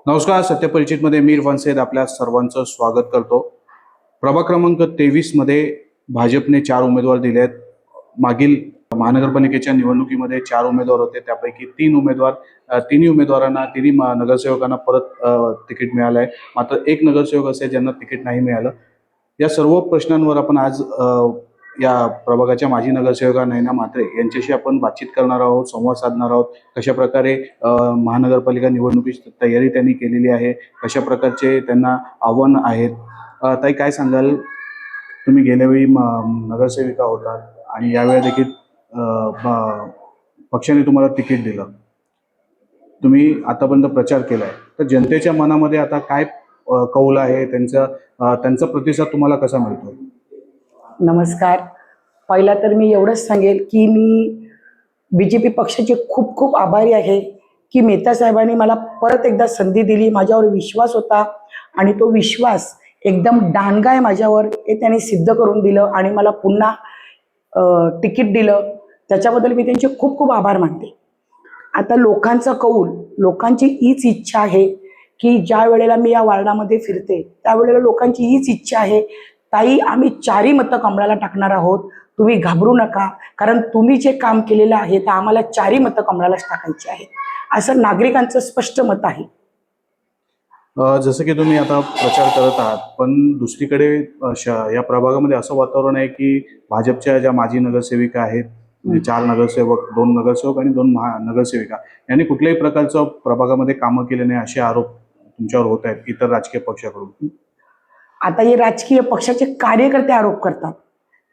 नमस्कार. सत्यपरिचितमध्ये मी इरफान सैद आपल्या सर्वांचं स्वागत करतो. प्रभाग क्रमांक 23 मध्ये भाजपने 4 उमेदवार दिले आहेत. मागील महानगरपालिकेच्या निवडणुकीमध्ये 4 उमेदवार होते, त्यापैकी 3 उमेदवार तिन्ही उमेदवारांना नगरसेवकांना परत तिकीट मिळालं आहे. मात्र एक नगरसेवक असे ज्यांना तिकीट नाही मिळालं. या सर्व प्रश्नांवर आपण आज या प्रभागाच्या माजी नगरसेवका नयना म्हात्रे यांच्याशी आपण बातचीत करणार आहोत, संवाद साधणार आहोत. कशा प्रकारे महानगरपालिका निवडणुकीची तयारी त्यांनी केलेली आहे, कशा प्रकारचे त्यांना आव्हान आहेत. ताई, काय सांगाल? तुम्ही गेल्यावेळी नगरसेविका होतात आणि यावेळी देखील पक्षाने तुम्हाला तिकीट दिलं. तुम्ही आतापर्यंत प्रचार केलाय, तर जनतेच्या मनामध्ये आता काय कौल आहे, त्यांचा प्रतिसाद तुम्हाला कसा मिळतो? नमस्कार. पहिला तर मी एवढंच सांगेल की मी BJP पक्षाचे खूप खूप आभारी आहे की मेहता साहेबांनी मला परत एकदा संधी दिली. माझ्यावर विश्वास होता आणि तो विश्वास एकदम डांगा आहे माझ्यावर, हे त्यांनी सिद्ध करून दिलं आणि मला पुन्हा तिकीट दिलं. त्याच्याबद्दल मी त्यांचे खूप खूप आभार मानते. आता लोकांचा कौल, लोकांची हीच इच्छा आहे की ज्या वेळेला मी या वार्डामध्ये फिरते त्यावेळेला लोकांची हीच इच्छा आहे, ताई आम्ही 4 मतं कमळाला टाकणार आहोत, तुम्ही घाबरू नका, कारण तुम्ही जे काम केलेलं आहे तर आम्हाला 4 मतं कमळालाच टाकायची आहे, असं नागरिकांचं स्पष्ट मत आहे. जसं की तुम्ही आता प्रचार करत आहात, पण दुसरीकडे या प्रभागामध्ये असं वातावरण आहे की भाजपच्या ज्या माजी नगरसेविका आहेत, म्हणजे 4 नगरसेवक, 2 नगरसेवक आणि 2 नगरसेविका, यांनी कुठल्याही प्रकारचं प्रभागामध्ये कामं केले नाही असे आरोप तुमच्यावर होत आहेत इतर राजकीय पक्षाकडून. आता हे राजकीय पक्षाचे कार्यकर्ते आरोप करतात,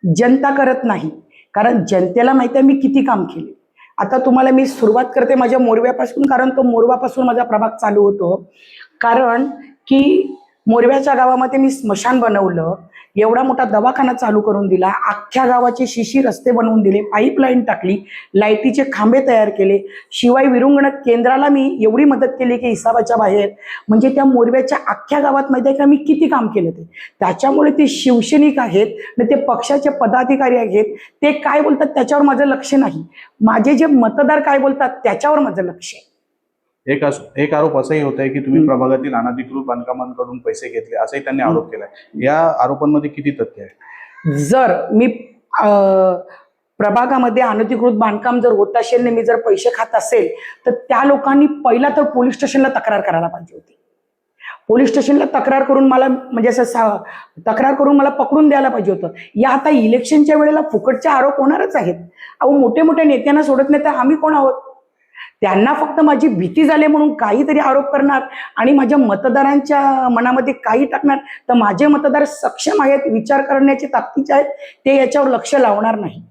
जनता करत नाही, कारण जनतेला माहिती आहे मी किती काम केले. आता तुम्हाला मी सुरुवात करते माझ्या मोरव्यापासून, कारण तो मोरवापासून माझा प्रभाग चालू होतो. कारण की मोरव्याच्या गावामध्ये मी स्मशान बनवलं, एवढा मोठा दवाखाना चालू करून दिला, अख्ख्या गावाचे शिशी रस्ते बनवून दिले, पाईपलाईन टाकली, लाईटीचे खांबे तयार केले, शिवाय विरुंगण केंद्राला मी एवढी मदत केली की हिसाबाच्या बाहेर. म्हणजे त्या मोरव्याच्या अख्ख्या गावात माहिती आहे का मी किती काम केलं ते. त्याच्यामुळे ते शिवसैनिक आहेत आणि ते पक्षाचे पदाधिकारी आहेत, ते काय बोलतात त्याच्यावर माझं लक्ष नाही, माझे जे मतदार काय बोलतात त्याच्यावर माझं लक्ष आहे. एक आरोप असाही होत आहे की तुम्ही प्रभागातील अनधिकृत बांधकामांकडून पैसे घेतले, असाही त्यांनी आरोप केलाय. या आरोपांमध्ये किती तथ्य आहे? जर मी प्रभागामध्ये अनधिकृत बांधकाम जर होत असेल आणि मी जर पैसे खात असेल तर त्या लोकांनी पहिला तर पोलीस स्टेशनला तक्रार करायला पाहिजे होती. पोलीस स्टेशनला तक्रार करून मला म्हणजे असं तक्रार करून मला पकडून द्यायला पाहिजे होतं. या आता इलेक्शनच्या वेळेला फुकटचे आरोप होणारच आहेत. अहो, मोठे मोठ्या नेत्यांना सोडत नाही तर आम्ही कोण आहोत? त्यांना फक्त माझी भीती झाली म्हणून काहीतरी आरोप करणार आणि माझ्या मतदारांच्या मनामध्ये काही टाकणार, तर माझे मतदार सक्षम आहेत, विचार करण्याचे ताकदीचे आहेत, ते याच्यावर लक्ष लावणार नाही.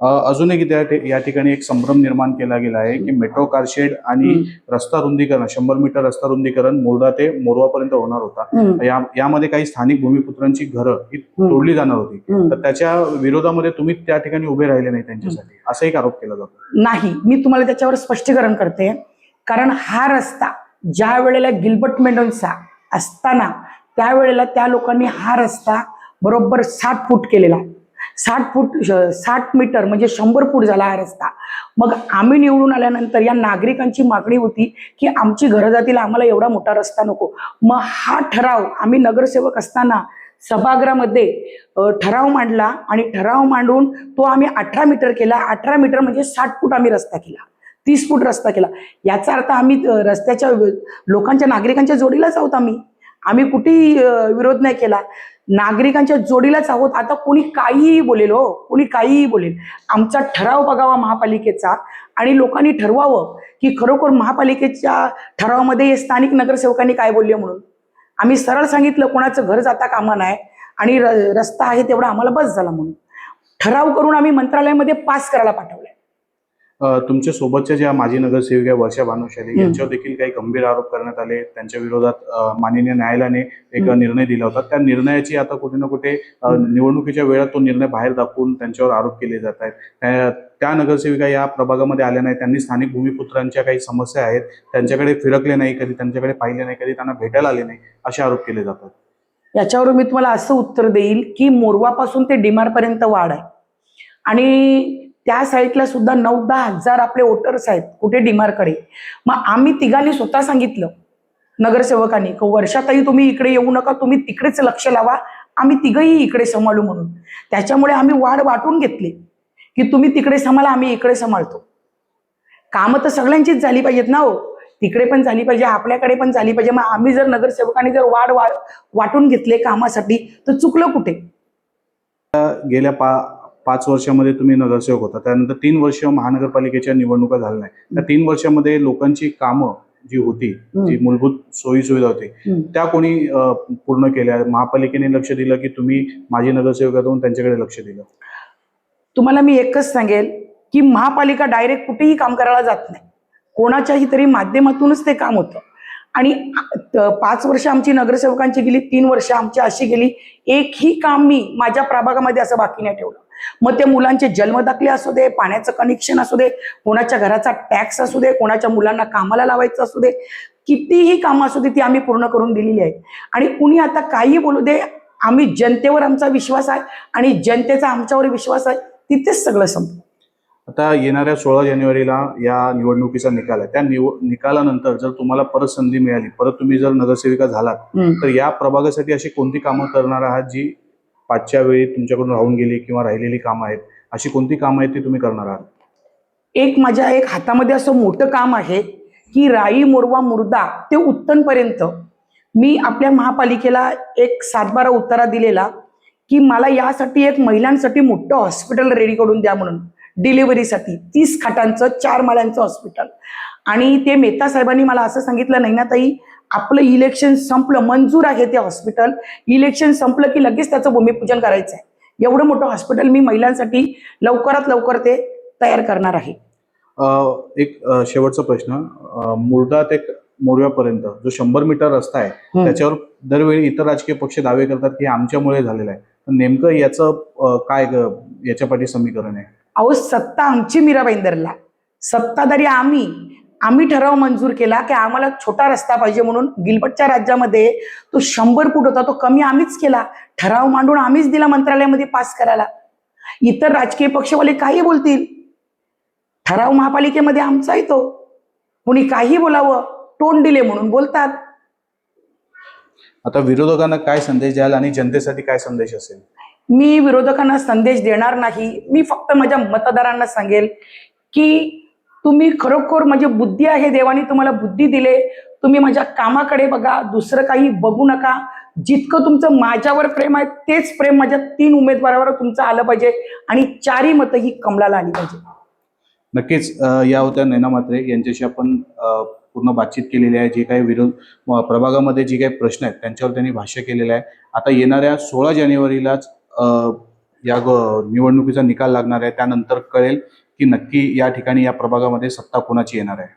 अजून एक या ठिकाणी एक संभ्रम निर्माण केला गेला आहे की मेट्रो कारशेड आणि रस्ता रुंदीकरण, 100 मीटर रस्ता रुंदीकरण मोरडा ते मोरवापर्यंत होणार होता. यामध्ये काही स्थानिक भूमिपुत्रांची घरं ही तोडली जाणार होती, तर त्याच्या विरोधामध्ये तुम्ही त्या ठिकाणी उभे राहिले नाही त्यांच्यासाठी, असा एक आरोप केला जातो. नाही, मी तुम्हाला त्याच्यावर स्पष्टीकरण करते. कारण हा रस्ता ज्या वेळेला गिल्बर्ट मेंडोन्सा असताना त्यावेळेला त्या लोकांनी हा रस्ता बरोबर 60 फूट केलेला, 60 मीटर म्हणजे 100 फूट झाला हा रस्ता. मग आम्ही निवडून आल्यानंतर या नागरिकांची मागणी होती की आमची घरं जातील, आम्हाला एवढा मोठा रस्ता नको. मग हा ठराव आम्ही नगरसेवक असताना सभागृहामध्ये ठराव मांडला आणि ठराव मांडून तो आम्ही 18 मीटर केला. 18 मीटर म्हणजे 60 फूट आम्ही रस्ता केला, 30 फूट रस्ता केला. याचा अर्थ आम्ही रस्त्याच्या लोकांच्या नागरिकांच्या जोडीलाच आहोत. आम्ही कुठेही विरोध नाही केला, नागरिकांच्या जोडीलाच आहोत. आता कोणी काहीही बोलेल, हो कोणी काहीही बोलेल, आमचा ठराव बघावा महापालिकेचा आणि लोकांनी ठरवावं की खरोखर महापालिकेच्या ठरावामध्ये स्थानिक नगरसेवकांनी काय बोलले म्हणून. आम्ही सरळ सांगितलं कोणाचं घर जाता कामा नाही आणि रस्ता आहे तेवढा आम्हाला बस झाला म्हणून ठराव करून आम्ही मंत्रालयामध्ये पास करायला पाठवलंय. तुमच्या सोबतच्या ज्या माजी नगरसेविका वर्षा भानुशाली यांच्यावर देखील काही गंभीर आरोप करण्यात आले. त्यांच्या विरोधात माननीय न्यायालयाने एक निर्णय दिला होता. त्या निर्णयाची आता कुठे ना कुठे निवडणुकीच्या वेळात तो निर्णय बाहेर दाखवून त्यांच्यावर आरोप केले जात आहेत. त्या नगरसेविका या प्रभागामध्ये आल्या नाही, त्यांनी स्थानिक भूमिपुत्रांच्या काही समस्या आहेत त्यांच्याकडे फिरकले नाही, कधी त्यांच्याकडे पाहिले नाही, कधी त्यांना भेटायला आले नाही, असे आरोप केले जातात. याच्यावर मी तुम्हाला असं उत्तर देईल की मोरवापासून ते डिमारपर्यंत वाढ आहे आणि त्या साईडला सुद्धा 9-10 हजार आपले वोटर्स आहेत कुठे डिमारकडे. मग आम्ही तिघांनी स्वतः सांगितलं नगरसेवकांनी की वर्षातही तुम्ही इकडे येऊ नका, तुम्ही तिकडेच लक्ष लावा, आम्ही तिघही इकडे सांभाळू म्हणून. त्याच्यामुळे आम्ही वाढ वाटून घेतली की तुम्ही तिकडे सांभाळा, आम्ही इकडे सांभाळतो. कामं तर सगळ्यांचीच झाली पाहिजेत ना हो, तिकडे पण झाली पाहिजे, आपल्याकडे पण झाली पाहिजे. मग आम्ही जर नगरसेवकांनी जर वाटून घेतले कामासाठी तर चुकलं कुठे? गेल्या 5 वर्षामध्ये तुम्ही नगरसेवक होता, त्यानंतर 3 वर्ष महानगरपालिकेच्या निवडणुका झाल्या नाही. त्या 3 वर्षामध्ये लोकांची कामं जी होती, जी मूलभूत सोयी सुविधा होती, त्या कोणी पूर्ण केल्या? महापालिकेने लक्ष दिलं की तुम्ही माजी नगरसेवकातून त्यांच्याकडे लक्ष दिलं? तुम्हाला मी एकच सांगेल की महापालिका डायरेक्ट कुठेही काम करायला जात नाही, कोणाच्याही तरी माध्यमातूनच ते काम होतं. आणि 5 वर्ष आमची नगरसेवकांची गेली, 3 वर्ष आमची अशी गेली, एकही काम मी माझ्या प्रभागामध्ये असं बाकी नाही ठेवलं. मग ते मुलांचे जन्मदाखले असू दे, पाण्याचं कनेक्शन असू दे, कोणाच्या घराचा टॅक्स असू दे, कोणाच्या मुलांना कामाला लावायचं असू दे, कितीही कामं असू दे ती आम्ही पूर्ण करून दिलेली आहेत. आणि कुणी आता काही बोलू दे, आम्ही जनतेवर आमचा विश्वास आहे आणि जनतेचा आमच्यावर विश्वास आहे, तिथेच सगळं संपलं. आता येणाऱ्या 16 जानेवारीला या निवडणुकीचा निकाल आहे. त्या निकालानंतर जर तुम्हाला परत संधी मिळाली, परत तुम्ही जर नगरसेविका झालात, तर या प्रभागासाठी अशी कोणती कामं करणार आहात जी पाचच्या वेळी तुमच्याकडून राहून गेली किंवा राहिलेली कामं आहेत, अशी कोणती कामं आहेत ती तुम्ही करणार आहात? माझ्या हातामध्ये असं मोठं काम आहे की राई मोरवा मुर्दा ते उत्तनपर्यंत मी आपल्या महापालिकेला एक 7-12 उतारा दिलेला की मला यासाठी एक महिलांसाठी मोठं हॉस्पिटल रेडी करून द्या म्हणून, डिलिव्हरीसाठी 30 खाटांचं 4 माळ्यांचं हॉस्पिटल. आणि ते मेहता साहेबांनी मला असं सांगितलं, नाही ना ताई, आपलं इलेक्शन संपलं, मंजूर आहे ते हॉस्पिटल, इलेक्शन संपलं की लगेच त्याचं भूमिपूजन करायचं आहे. एवढं मोठं हॉस्पिटल मी महिलांसाठी लवकरात लवकर ते तयार करणार आहे. एक शेवटचा प्रश्न, मुर्दा ते मोरव्यापर्यंत जो 100 मीटर रस्ता आहे, त्याच्यावर दरवेळी इतर राजकीय पक्ष दावे करतात की आमच्यामुळे झालेला आहे. नेमकं याचं काय याच्या पाठी समीकरण आहे? अहो, सत्ता आमची मीरा भाईंदरला, सत्ताधारी आम्ही ठराव मंजूर केला की आम्हाला छोटा रस्ता पाहिजे म्हणून. गिलबटच्या राज्यामध्ये तो 100 फूट होता, तो कमी आम्हीच केला, ठराव मांडून आम्हीच दिला मंत्रालयामध्ये पास करायला. इतर राजकीय पक्षवाले काही बोलतील, ठराव महापालिकेमध्ये आमचा येतो, कुणी काही बोलावं, तोंड दिले म्हणून बोलतात. आता विरोधकांना काय संदेश द्याल आणि जनतेसाठी काय संदेश असेल? मी विरोधकांना संदेश देणार नाही. मी फक्त माझ्या मतदारांना सांगेल की तुम्ही खरोखर, म्हणजे बुद्धी आहे, देवाने तुम्हाला बुद्धी दिले, तुम्ही माझ्या कामाकडे बघा, दुसरं काही बघू नका. जितकं तुमचं माझ्यावर प्रेम आहे तेच प्रेम माझ्या 3 उमेदवारावर तुमचं आलं पाहिजे आणि 4ही मतं ही कमलाला आली पाहिजे. नक्कीच. या होत्या नैना म्हात्रे, यांच्याशी आपण पूर्ण बातचीत केलेली आहे. जे काही प्रभागामध्ये जे काही प्रश्न आहेत त्यांच्यावर त्यांनी भाष्य केलेलं आहे. आता येणाऱ्या 16 जानेवारीलाच या निवडणुकीचा निकाल लागणार आहे. त्यानंतर कळेल की नक्की या ठिकाणी या प्रभागामध्ये सत्ता कोणाची येणार आहे.